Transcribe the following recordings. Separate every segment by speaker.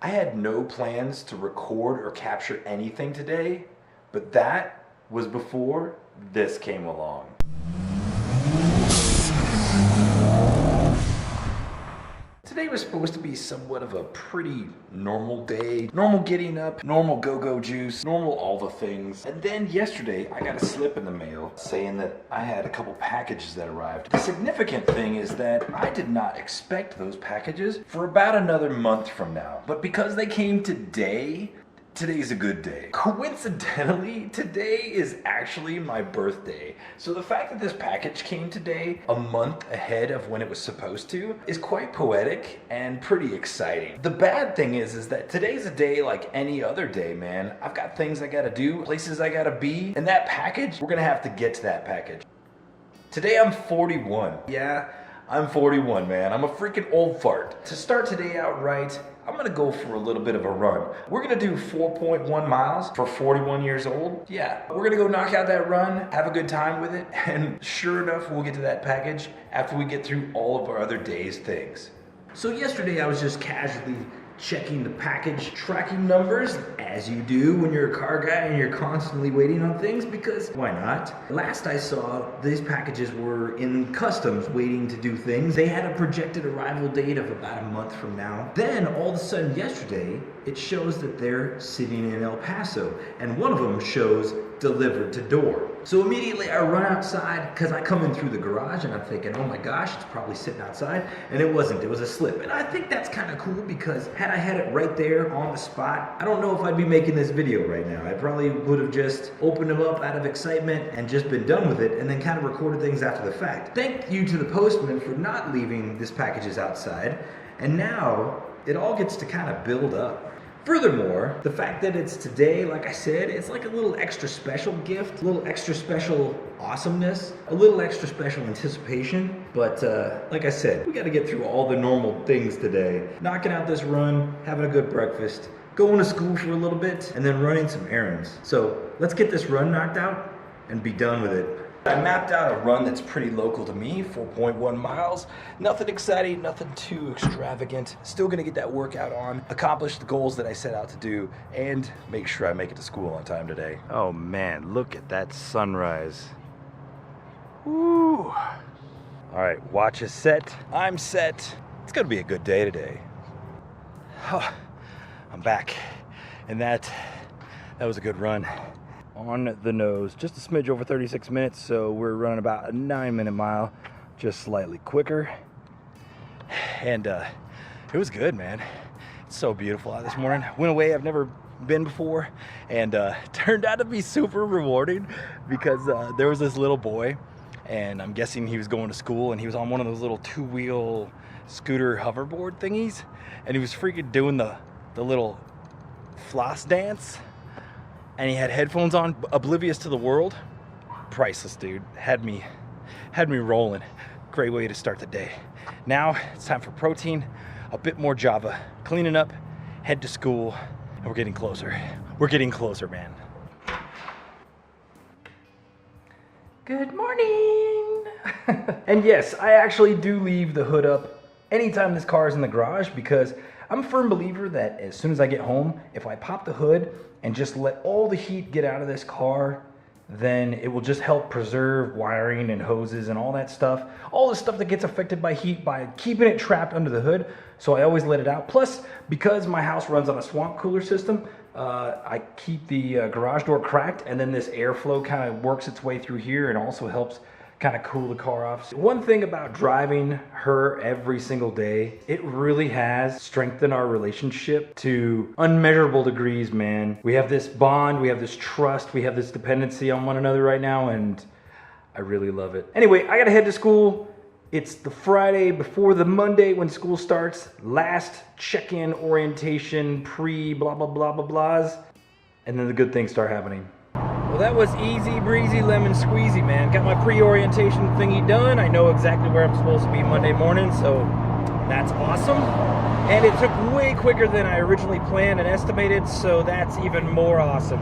Speaker 1: I had no plans to record or capture anything today, but that was before this came along. Today was supposed to be somewhat of a pretty normal day. Normal getting up, normal go-go juice, normal all the things. And then yesterday, I got a slip in the mail saying that I had a couple packages that arrived. The significant thing is that I did not expect those packages for about another month from now. But because they came today, today's a good day. Coincidentally, today is actually my birthday. So the fact that this package came today, a month ahead of when it was supposed to, is quite poetic and pretty exciting. The bad thing is that today's a day like any other day, man. I've got things I gotta do, places I gotta be, and that package, we're gonna have to get to that package. Today I'm 41. Yeah, I'm 41, man. I'm a freaking old fart. To start today out right, I'm gonna go for a little bit of a run. We're gonna do 4.1 miles for 41 years old. Yeah, we're gonna go knock out that run, have a good time with it, and sure enough, we'll get to that package after we get through all of our other day's things. So yesterday I was just casually checking the package tracking numbers, as you do when you're a car guy and you're constantly waiting on things, because why not? Last I saw, these packages were in customs waiting to do things. They had a projected arrival date of about a month from now. Then all of a sudden yesterday, it shows that they're sitting in El Paso, and one of them shows delivered to door. So immediately I run outside, because I come in through the garage and I'm thinking, oh my gosh, it's probably sitting outside, and it wasn't, it was a slip. And I think that's kind of cool, because had I had it right there on the spot, I don't know if I'd be making this video right now. I probably would have just opened them up out of excitement and just been done with it, and then kind of recorded things after the fact. Thank you to the postman for not leaving this packages outside, and now it all gets to kind of build up. Furthermore, the fact that it's today, like I said, it's like a little extra special gift, a little extra special awesomeness, a little extra special anticipation. But like I said, we got to get through all the normal things today. Knocking out this run, having a good breakfast, going to school for a little bit, and then running some errands. So let's get this run knocked out and be done with it. I mapped out a run that's pretty local to me, 4.1 miles. Nothing exciting, nothing too extravagant. Still gonna get that workout on, accomplish the goals that I set out to do, and make sure I make it to school on time today. Oh man, look at that sunrise. Woo! All right, watch is set, I'm set. It's gonna be a good day today. Oh, I'm back, and that was a good run. On the nose, just a smidge over 36 minutes, so we're running about a 9-minute mile, just slightly quicker. And it was good, man. It's so beautiful out this morning. Went away I've never been before, and turned out to be super rewarding, because there was this little boy, and I'm guessing he was going to school, and he was on one of those little 2-wheel scooter hoverboard thingies, and he was freaking doing the little floss dance. And he had headphones on, oblivious to the world. Priceless, dude. Had me rolling. Great way to start the day. Now it's time for protein, a bit more Java, cleaning up, head to school, and we're getting closer. We're getting closer, man. Good morning. And yes, I actually do leave the hood up anytime this car is in the garage, because I'm a firm believer that as soon as I get home, if I pop the hood and just let all the heat get out of this car, then it will just help preserve wiring and hoses and all that stuff. All the stuff that gets affected by heat by keeping it trapped under the hood. So I always let it out. Plus, because my house runs on a swamp cooler system, I keep the garage door cracked, and then this airflow kind of works its way through here and also helps kind of cool the car off. So one thing about driving her every single day, it really has strengthened our relationship to unmeasurable degrees, man. We have this bond, we have this trust, we have this dependency on one another right now, and I really love it. Anyway, I gotta head to school. It's the Friday before the Monday when school starts. Last check-in orientation, pre blah blah blah blah blahs, and then the good things start happening. Well, that was easy breezy lemon squeezy, man. Got my pre-orientation thingy done. I know exactly where I'm supposed to be Monday morning, so that's awesome. And it took way quicker than I originally planned and estimated, so that's even more awesome.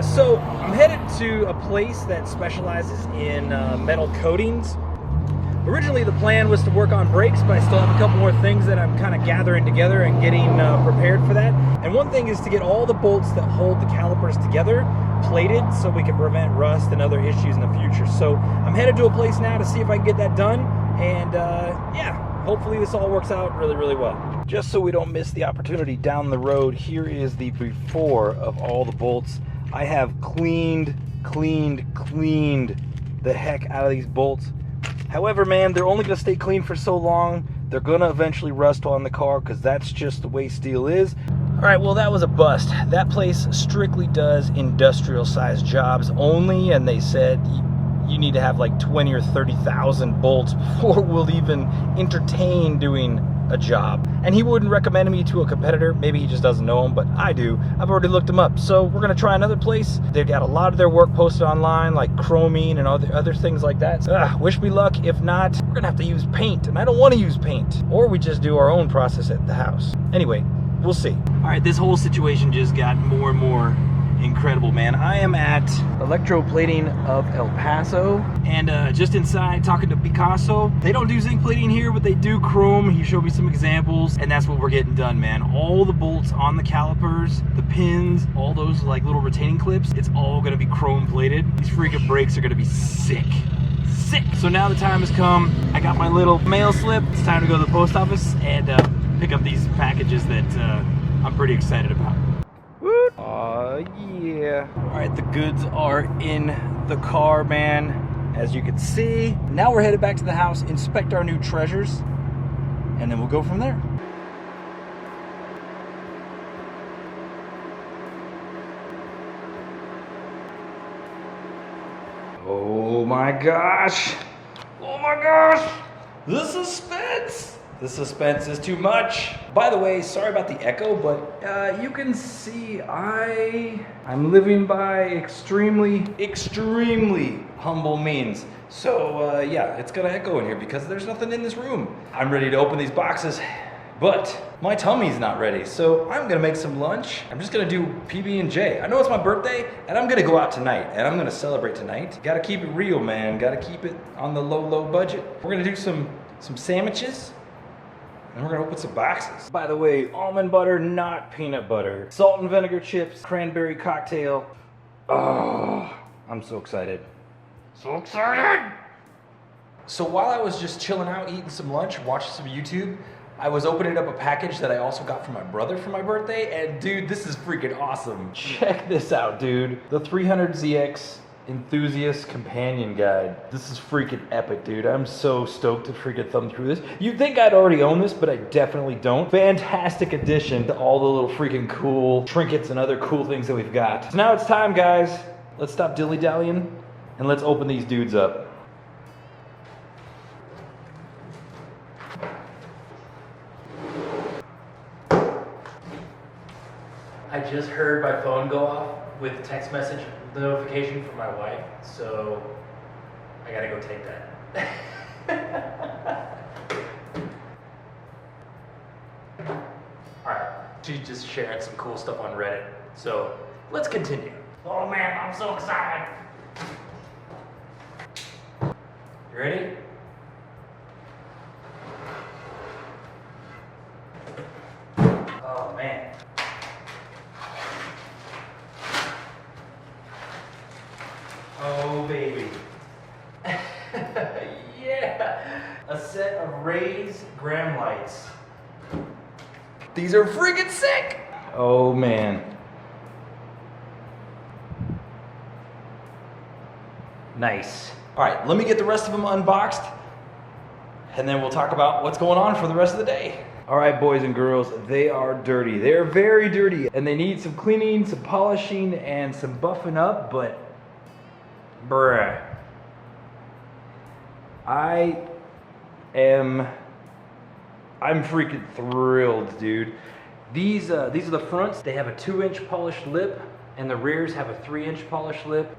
Speaker 1: So I'm headed to a place that specializes in metal coatings.
Speaker 2: Originally the plan was to work on brakes, but I still have a couple more things that I'm kind of gathering together and getting prepared for that. And one thing is to get all the bolts that hold the calipers together plated so we can prevent rust and other issues in the future. So I'm headed to a place now to see if I can get that done, and yeah, hopefully this all works out really, really well. Just so we don't miss the opportunity down the road, here is the before of all the bolts. I have cleaned the heck out of these bolts. However, man, they're only gonna stay clean for so long. They're gonna eventually rust on the car because that's just the way steel is. All right, well, that was a bust. That place strictly does industrial sized jobs only, and they said you need to have like 20 or 30,000 bolts before we'll even entertain doing a job. And he wouldn't recommend me to a competitor. Maybe he just doesn't know him, but I do. I've already looked him up. So we're gonna try another place. They've got a lot of their work posted online, like chroming and other things like that. So, wish me luck. If not, we're gonna have to use paint, and I don't wanna use paint. Or we just do our own process at the house. Anyway, we'll see. All right, this whole situation just got more and more incredible, man. I am at electroplating of El Paso, and just inside talking to Picasso. They don't do zinc plating here, but they do chrome. He showed me some examples, and that's what we're getting done, man. All the bolts on the calipers, the pins, all those like little retaining clips, it's all gonna be chrome plated. These freaking brakes are gonna be sick. So now the time has come. I got my little mail slip. It's time to go to the post office and pick up these packages that I'm pretty excited about. Yeah. All right, the goods are in the car, man. As you can see, now we're headed back to the house, inspect our new treasures, and then we'll go from there. Oh my gosh. Oh my gosh. The suspense. The suspense is too much. By the way, sorry about the echo, but you can see I'm living by extremely humble means. So yeah, it's gonna echo in here because there's nothing in this room. I'm ready to open these boxes, but my tummy's not ready. So I'm gonna make some lunch. I'm just gonna do PB&J. I know it's my birthday, and I'm gonna go out tonight, and I'm gonna celebrate tonight. Gotta keep it real, man. Gotta keep it on the low budget. We're gonna do some sandwiches. And we're gonna open some boxes. By the way, almond butter, not peanut butter. Salt and vinegar chips, cranberry cocktail. Oh, I'm so excited. So excited! So while I was just chilling out, eating some lunch, watching some YouTube, I was opening up a package that I also got from my brother for my birthday, and dude, this is freaking awesome. Check this out, dude. The 300ZX Enthusiast Companion Guide. This is freaking epic, dude. I'm so stoked to freaking thumb through this. You'd think I'd already own this, but I definitely don't. Fantastic addition to all the little freaking cool trinkets and other cool things that we've got. So now it's time, guys. Let's stop dilly-dallying and let's open these dudes up.
Speaker 3: I just heard my phone go off with a text message notification from my wife, so I gotta go take that. Alright, she's just sharing some cool stuff on Reddit, so let's continue. Oh man, I'm so excited. You ready? Oh man. Oh baby. Yeah! A set of Ray's gram lights.
Speaker 1: These are freaking sick!
Speaker 2: Oh man. Nice.
Speaker 1: All right, let me get the rest of them unboxed, and then we'll talk about what's going on for the rest of the day.
Speaker 2: All right, boys and girls, they are dirty. They're very dirty, and they need some cleaning, some polishing, and some buffing up, but bruh. I'm freaking thrilled, dude. These are the fronts. They have a 2-inch polished lip, and the rears have a 3-inch polished lip.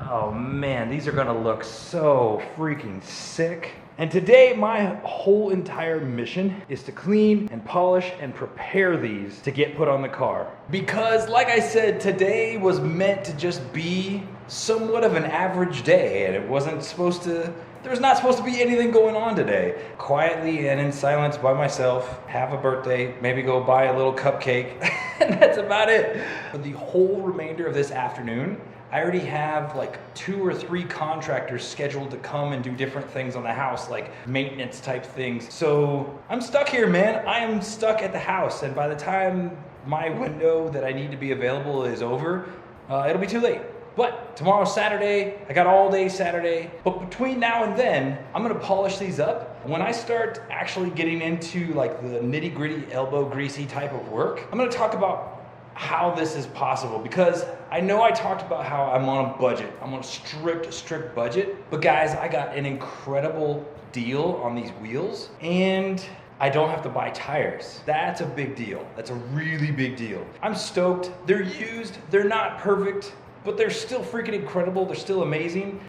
Speaker 2: Oh man, these are gonna look so freaking sick. And today, my whole entire mission is to clean and polish and prepare these to get put on the car.
Speaker 1: Because, like I said, today was meant to just be
Speaker 2: somewhat of an average day, and it wasn't supposed to, there was not supposed to be anything going on today. Quietly and in silence by myself, have a birthday, maybe go buy a little cupcake, and that's about it. For the whole remainder of this afternoon, I already have like 2 or 3 contractors scheduled to come and do different things on the house, like maintenance type things. So I'm stuck here, man. I am stuck at the house, and by the time my window that I need to be available is over, it'll be too late. But tomorrow's Saturday, I got all day Saturday. But between now and then, I'm gonna polish these up. When I start actually getting into like the nitty gritty elbow greasy type of work, I'm gonna talk about how this is possible, because I know I talked about how I'm on a budget. I'm on a strict budget. But guys, I got an incredible deal on these wheels, and I don't have to buy tires. That's a big deal. That's a really big deal. I'm stoked. They're used, they're not perfect, but they're still freaking incredible. They're still amazing.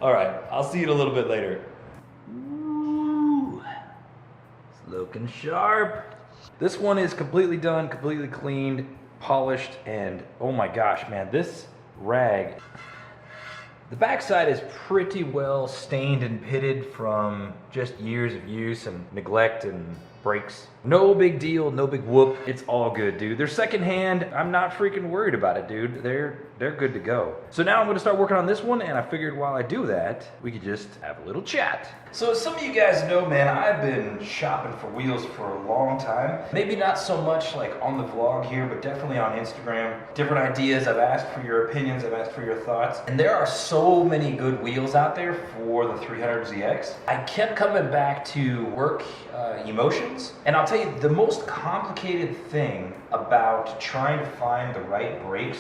Speaker 2: All right, I'll see you in a little bit later. Ooh, it's looking sharp. This one is completely done, completely cleaned, polished, and oh my gosh, man, this rag. The backside is pretty well stained and pitted from just years of use and neglect and breaks. No big deal, no big whoop. It's all good, dude. They're secondhand. I'm not freaking worried about it, dude. They're good to go. So now I'm gonna start working on this one, and I figured while I do that, we could just have a little chat. So as some of you guys know, man, I've been shopping for wheels for a long time. Maybe not so much like on the vlog here, but definitely on Instagram. Different ideas. I've asked for your opinions. I've asked for your thoughts. And there are so many good wheels out there for the 300ZX. I kept coming back to work emotions. And I'll tell you, the most complicated thing about trying to find the right brakes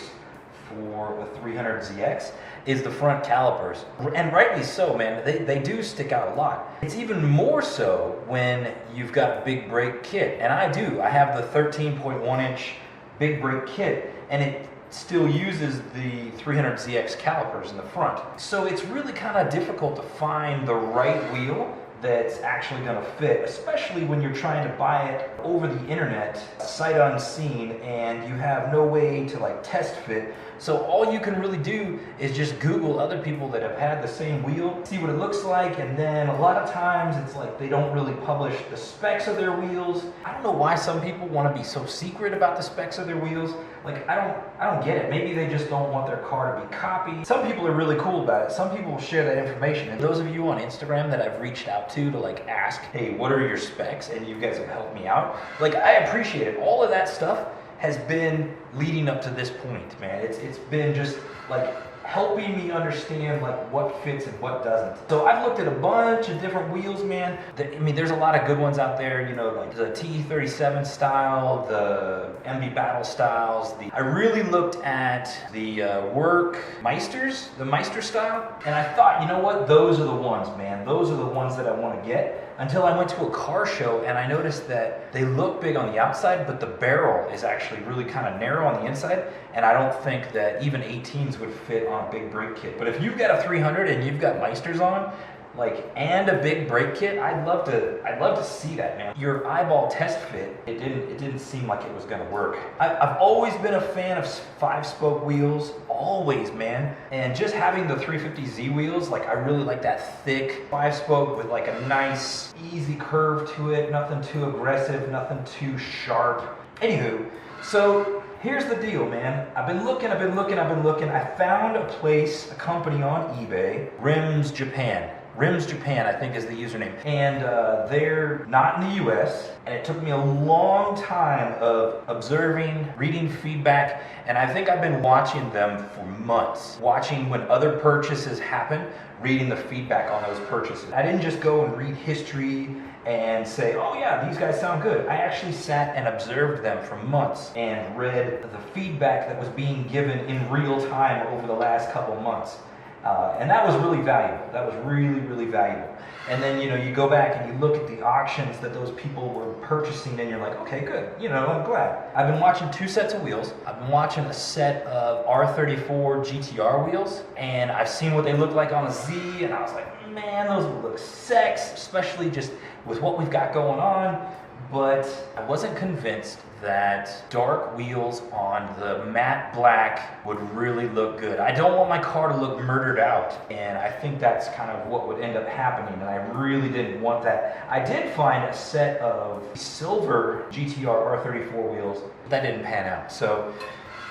Speaker 2: for the 300ZX is the front calipers. And rightly so, man. They do stick out a lot. It's even more so when you've got a big brake kit. And I do. I have the 13.1-inch big brake kit, and it still uses the 300ZX calipers in the front. So it's really kind of difficult to find the right wheel that's actually gonna fit, especially when you're trying to buy it over the internet, sight unseen, and you have no way to like test fit. So all you can really do is just Google other people that have had the same wheel, see what it looks like, and then a lot of times it's like they don't really publish the specs of their wheels. I don't know why some people want to be so secret about the specs of their wheels. Like, I don't get it. Maybe they just don't want their car to be copied. Some people are really cool about it. Some people share that information. And those of you on Instagram that I've reached out to like ask, hey, what are your specs? And you guys have helped me out. Like, I appreciate it. All of that stuff has been leading up to this point, man. It's been just like helping me understand like what fits and what doesn't. So I've looked at a bunch of different wheels, man. I mean, there's a lot of good ones out there, you know, like the T37 style, the MB Battle styles. I really looked at the Work Meisters, the Meister style, and I thought, you know what, those are the ones, man. Those are the ones that I want to get. Until I went to a car show and I noticed that they look big on the outside, but the barrel is actually really kind of narrow on the inside. And I don't think that even 18s would fit on a big brake kit. But if you've got a 300 and you've got Meisters on, like, and a big brake kit, I'd love to see that, man. Your eyeball test fit, it didn't seem like it was gonna work. I've always been a fan of 5-spoke wheels, always, man. And just having the 350Z wheels, like, I really like that thick 5-spoke with like a nice, easy curve to it, nothing too aggressive, nothing too sharp. Anywho, so here's the deal, man. I've been looking. I found a place, a company on eBay, Rims Japan. Rims Japan, I think, is the username. And they're not in the US, and it took me a long time of observing, reading feedback, and I think I've been watching them for months. Watching when other purchases happen, reading the feedback on those purchases. I didn't just go and read history and say, oh yeah, these guys sound good. I actually sat and observed them for months and read the feedback that was being given in real time over the last couple months. And that was really valuable. That was really, really valuable. And then, you know, you go back and you look at the auctions that those people were purchasing and you're like, okay, good. You know, I'm glad. I've been watching 2 sets of wheels. I've been watching a set of R34 GTR wheels, and I've seen what they look like on a Z, and I was like, man, those would look sex, especially just with what we've got going on. but I wasn't convinced that dark wheels on the matte black would really look good. I don't want my car to look murdered out, and I think that's kind of what would end up happening, and I really didn't want that. I did find a set of silver GTR R34 wheels. That didn't pan out. So,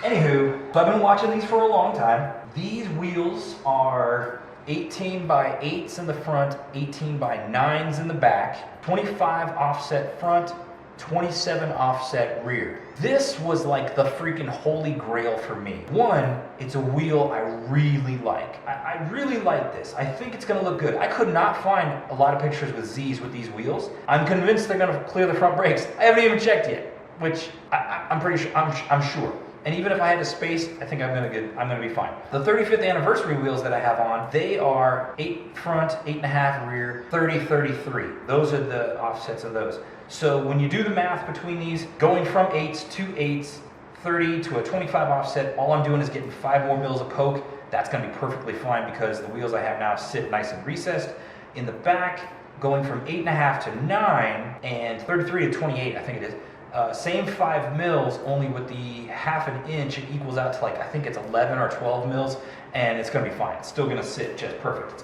Speaker 2: anywho, so I've been watching these for a long time. These wheels are 18 by 8s in the front, 18 by 9s in the back, 25 offset front, 27 offset rear. This was like the freaking holy grail for me. One, it's a wheel I really like. I really like this. I think it's gonna look good. I could not find a lot of pictures with Z's with these wheels. I'm convinced they're gonna clear the front brakes. I haven't even checked yet, which I'm pretty sure, I'm sure. And even if I had the space, I think I'm gonna be fine. The 35th anniversary wheels that I have on, they are 8 front, 8.5 rear, 30, 33. Those are the offsets of those. So when you do the math between these, going from 8s to 8s, 30 to a 25 offset, all I'm doing is getting 5 more mils of poke. That's gonna be perfectly fine because the wheels I have now sit nice and recessed. In the back, going from 8.5 to 9 and 33 to 28, I think it is. Same 5 mils, only with the half an inch, it equals out to like, I think it's 11 or 12 mils, and it's gonna be fine. It's still gonna sit just perfect. It's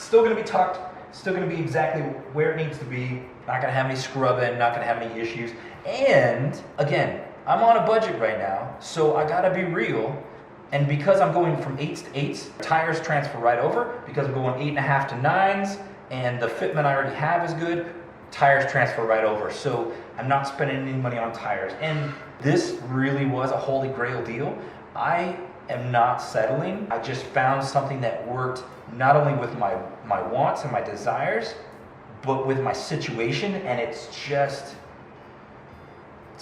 Speaker 2: still gonna be tucked, still gonna be exactly where it needs to be. Not gonna have any scrubbing, not gonna have any issues. And again, I'm on a budget right now, so I gotta be real. And because I'm going from 8s to 8s, tires transfer right over. Because I'm going 8.5 to 9s, and the fitment I already have is good, tires transfer right over. So I'm not spending any money on tires. And this really was a holy grail deal. I am not settling. I just found something that worked not only with my wants and my desires, but with my situation, and it's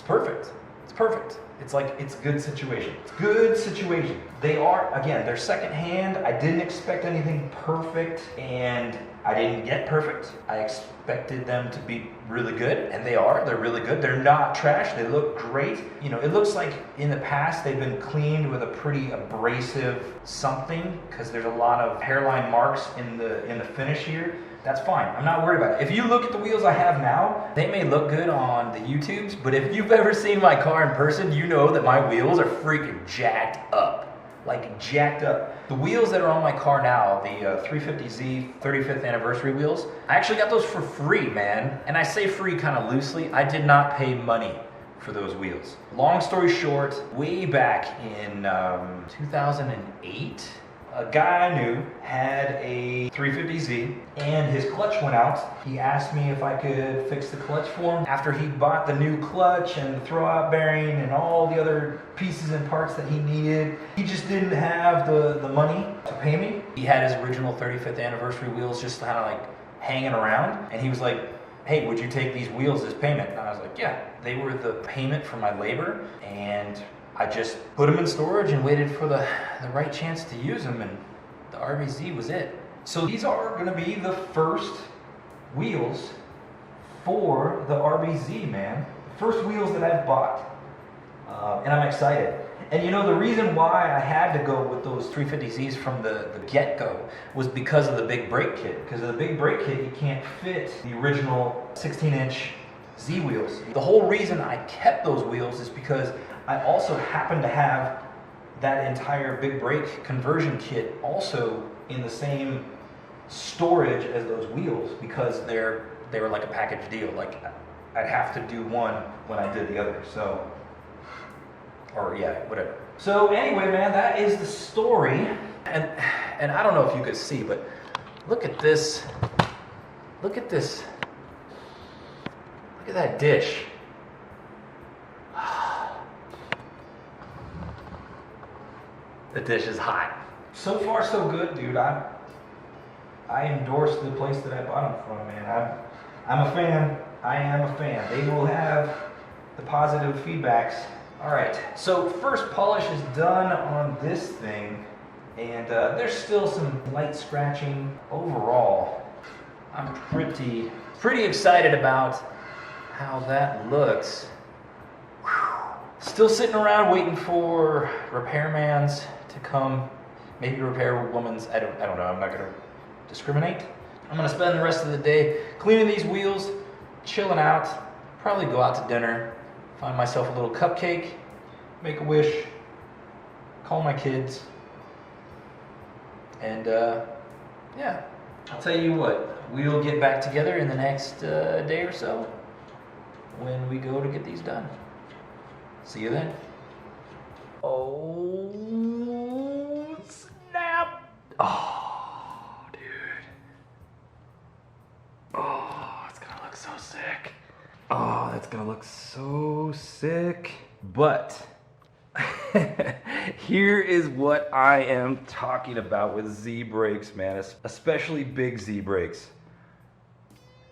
Speaker 2: perfect. It's perfect. It's like, it's a good situation. It's a good situation. They are, again, they're secondhand. I didn't expect anything perfect, and I didn't get perfect. I expected them to be really good, and they are. They're really good. They're not trash. They look great. You know, it looks like in the past they've been cleaned with a pretty abrasive something, because there's a lot of hairline marks in the finish here. That's fine. I'm not worried about it. If you look at the wheels I have now, they may look good on the YouTubes, but if you've ever seen my car in person, you know that my wheels are freaking jacked up. Like jacked up. The wheels that are on my car now, the 350Z 35th anniversary wheels, I actually got those for free, man. And I say free kind of loosely. I did not pay money for those wheels. Long story short, way back in 2008, a guy I knew had a 350Z and his clutch went out. He asked me if I could fix the clutch for him. After he bought the new clutch and the throwout bearing and all the other pieces and parts that he needed, he just didn't have the money to pay me. He had his original 35th anniversary wheels just kind of like hanging around, and he was like, hey, would you take these wheels as payment? And I was like, yeah. They were the payment for my labor, and I just put them in storage and waited for the right chance to use them, and the RBZ was it. So these are gonna be the first wheels for the RBZ, man. First wheels that I've bought, and I'm excited. And you know, the reason why I had to go with those 350Zs from the get-go was because of the big brake kit. Because of the big brake kit, you can't fit the original 16-inch Z wheels. The whole reason I kept those wheels is because I also happen to have that entire big brake conversion kit also in the same storage as those wheels, because they were like a package deal. Like I'd have to do one when I did the other. So, or yeah, whatever. So anyway, man, that is the story. And I don't know if you could see, but look at this. Look at this. Look at that dish. The dish is hot. So far, so good, dude. I endorse the place that I bought them from, man. I'm a fan. I am a fan. They will have the positive feedbacks. All right. So first polish is done on this thing, and there's still some light scratching. Overall, I'm pretty excited about how that looks. Whew. Still sitting around waiting for repairmans to come, maybe repairwoman's. I don't know. I'm not gonna discriminate. I'm gonna spend the rest of the day cleaning these wheels, chilling out,
Speaker 3: Probably go out to dinner, find myself a little cupcake, make a wish, call my kids, and yeah. I'll tell you what, we'll get back together in the next day or so when we go to get these done. See you then. Oh, snap! Oh, dude. Oh, it's gonna look so sick. Oh, that's gonna look so sick. But here is what I am talking about with Z brakes, man, especially big Z brakes.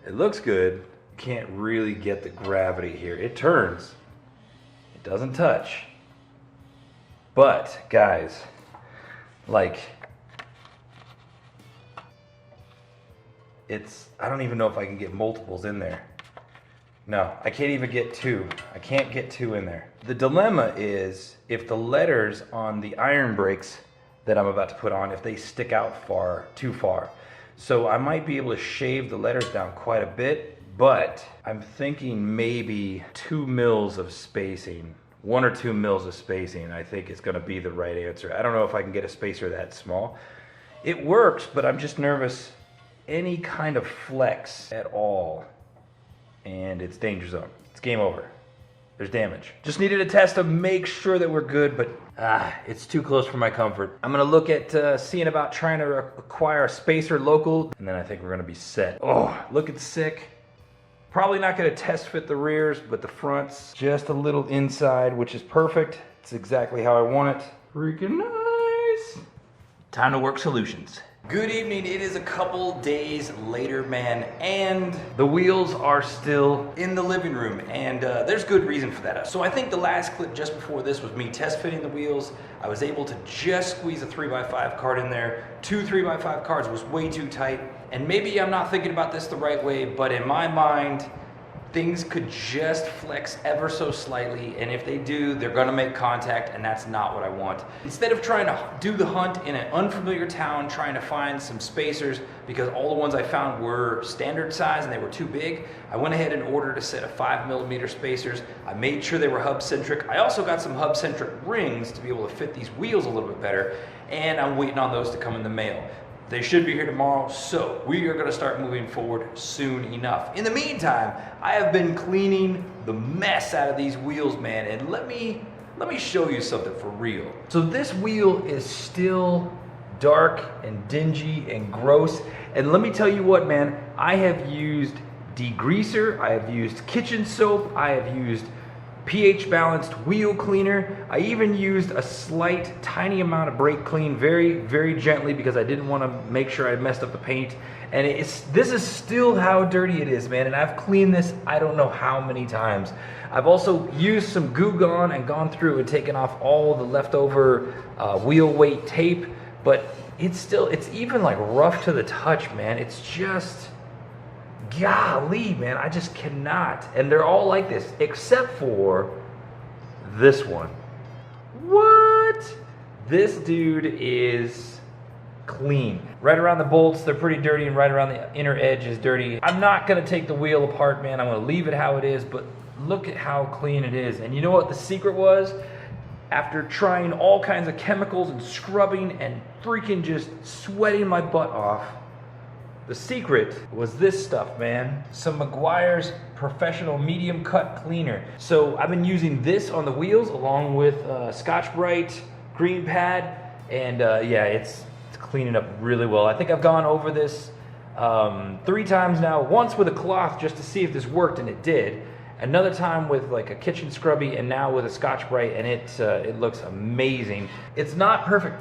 Speaker 3: It looks good. You can't really get the gravity here. It turns. It doesn't touch. But guys, like, I don't even know if I can get multiples in there. No, I can't even get two. I can't get two in there. The dilemma is if the letters on the iron brakes that I'm about to put on, if they stick out too far. So I might be able to shave the letters down quite a bit, but I'm thinking maybe 2 mils of spacing. 1 or 2 mils of spacing, I think is gonna be the right answer. I don't know if I can get a spacer that small. It works, but I'm just nervous. Any kind of flex at all, and it's danger zone. It's game over. There's damage. Just needed a test to make sure that we're good, but it's too close for my comfort. I'm gonna look at seeing about trying to acquire a spacer local, and then I think we're gonna be set. Oh, looking sick. Probably not gonna test fit the rears, but the fronts, just a little inside, which is perfect. It's exactly how I want it. Freaking nice. Time to work solutions. Good evening, it is a couple days later, man, and the wheels are still in the living room, and there's good reason for that. So I think the last clip just before this was me test fitting the wheels. I was able to just squeeze a 3x5 card in there. 2 3x5 cards was way too tight, and maybe I'm not thinking about this the right way, but in my mind, things could just flex ever so slightly, and if they do, they're gonna make contact, and that's not what I want. Instead of trying to do the hunt in an unfamiliar town, trying to find some spacers, because all the ones I found were standard size and they were too big, I went ahead and ordered a set of 5mm spacers. I made sure they were hub-centric. I also got some hub-centric rings to be able to fit these wheels a little bit better, and I'm waiting on those to come in the mail. They should be here tomorrow, so we are gonna start moving forward soon enough. In the meantime, I have been cleaning the mess out of these wheels, man, and let me show you something for real. So this wheel is still dark and dingy and gross, and let me tell you what, man, I have used degreaser, I have used kitchen soap, I have used pH balanced wheel cleaner. I even used a slight tiny amount of brake clean, very, very gently, because I didn't want to make sure I messed up the paint. And this is still how dirty it is, man. And I've cleaned this I don't know how many times. I've also used some Goo Gone and gone through and taken off all the leftover wheel weight tape, but it's even like rough to the touch, man. It's just, golly, man, I just cannot. And they're all like this, except for this one. What? This dude is clean. Right around the bolts, they're pretty dirty, and right around the inner edge is dirty. I'm not gonna take the wheel apart, man. I'm gonna leave it how it is, but look at how clean it is. And you know what the secret was? After trying all kinds of chemicals and scrubbing and freaking just sweating my butt off, the secret was this stuff, man. Some Meguiar's Professional Medium Cut Cleaner. So I've been using this on the wheels along with Scotch-Brite green pad, and yeah, it's cleaning up really well. I think I've gone over this 3 times now. Once with a cloth just to see if this worked, and it did. Another time with like a kitchen scrubby, and now with a Scotch-Brite, and it looks amazing. It's not perfect.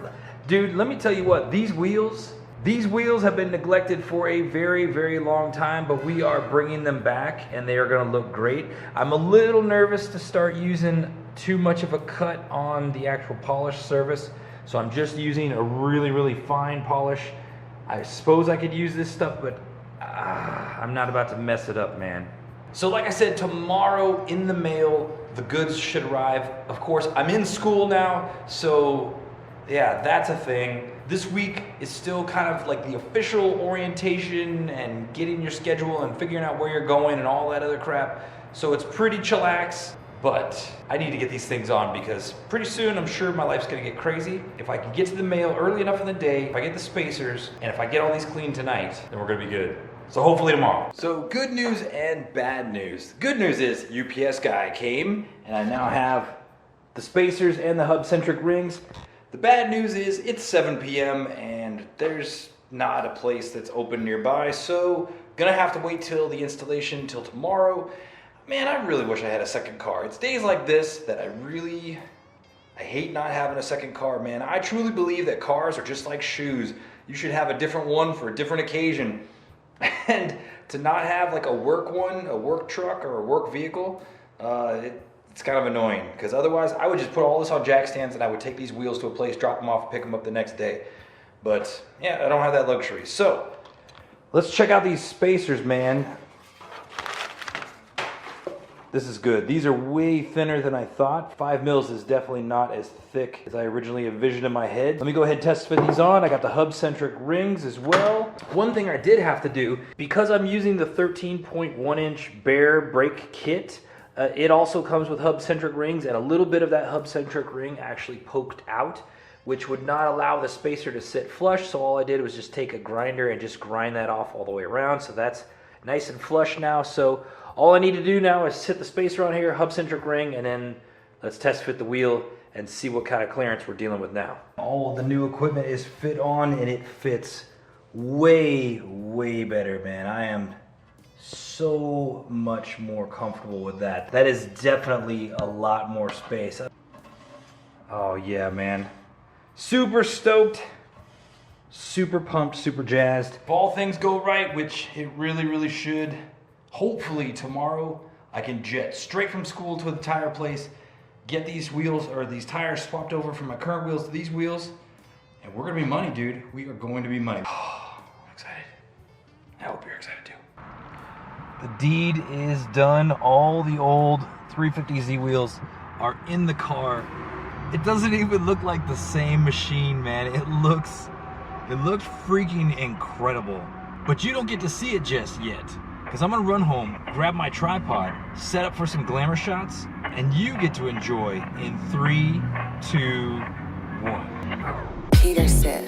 Speaker 3: Dude, let me tell you what, these wheels have been neglected for a very, very long time, but we are bringing them back, and they are gonna look great. I'm a little nervous to start using too much of a cut on the actual polish surface, so I'm just using a really, really fine polish. I suppose I could use this stuff, but I'm not about to mess it up, man. So like I said, tomorrow in the mail, the goods should arrive. Of course, I'm in school now, so yeah, that's a thing. This week is still kind of like the official orientation and getting your schedule and figuring out where you're going and all that other crap.
Speaker 2: So it's pretty chillax, but I need to get these things on because pretty soon I'm sure my life's gonna get crazy. If I can get to the mail early enough in the day, if I get the spacers, and if I get all these clean tonight, then we're gonna be good. So hopefully tomorrow.
Speaker 1: So good news and bad news. Good news is UPS guy came and I now have the spacers and the hub-centric rings. The bad news is it's 7 p.m. and there's not a place that's open nearby, so gonna have to wait till the installation till tomorrow. Man, I really wish I had a second car. It's days like this that I hate not having a second car, man. I truly believe that cars are just like shoes. You should have a different one for a different occasion. And to not have like a work one, a work truck or a work vehicle, it's kind of annoying because otherwise I would just put all this on jack stands and I would take these wheels to a place, drop them off, and pick them up the next day. But yeah, I don't have that luxury. So let's check out these spacers, man. This is good. These are way thinner than I thought. 5 mils is definitely not as thick as I originally envisioned in my head. Let me go ahead and test fit these on. I got the hub-centric rings as well. One thing I did have to do, because I'm using the 13.1-inch bare brake kit, it also comes with hub-centric rings, and a little bit of that hub-centric ring actually poked out, which would not allow the spacer to sit flush. So all I did was just take a grinder and just grind that off all the way around. So that's nice and flush now. So all I need to do now is sit the spacer on here, hub-centric ring, and then let's test fit the wheel and see what kind of clearance we're dealing with now. All of the new equipment is fit on and it fits way, way better, man. I am so much more comfortable with that. That is definitely a lot more space. Oh yeah, man. Super stoked, super pumped, super jazzed. If all things go right, which it really, really should, hopefully tomorrow I can jet straight from school to the tire place, get these wheels or these tires swapped over from my current wheels to these wheels, and we're gonna be money, dude. We are going to be money. Oh, I'm excited. I hope you're excited too. The deed is done. All the old 350Z wheels are in the car. It doesn't even look like the same machine, man. It looks freaking incredible. But you don't get to see it just yet, because I'm gonna run home, grab my tripod, set up for some glamour shots, and you get to enjoy in 3, 2, 1.
Speaker 4: Petersen.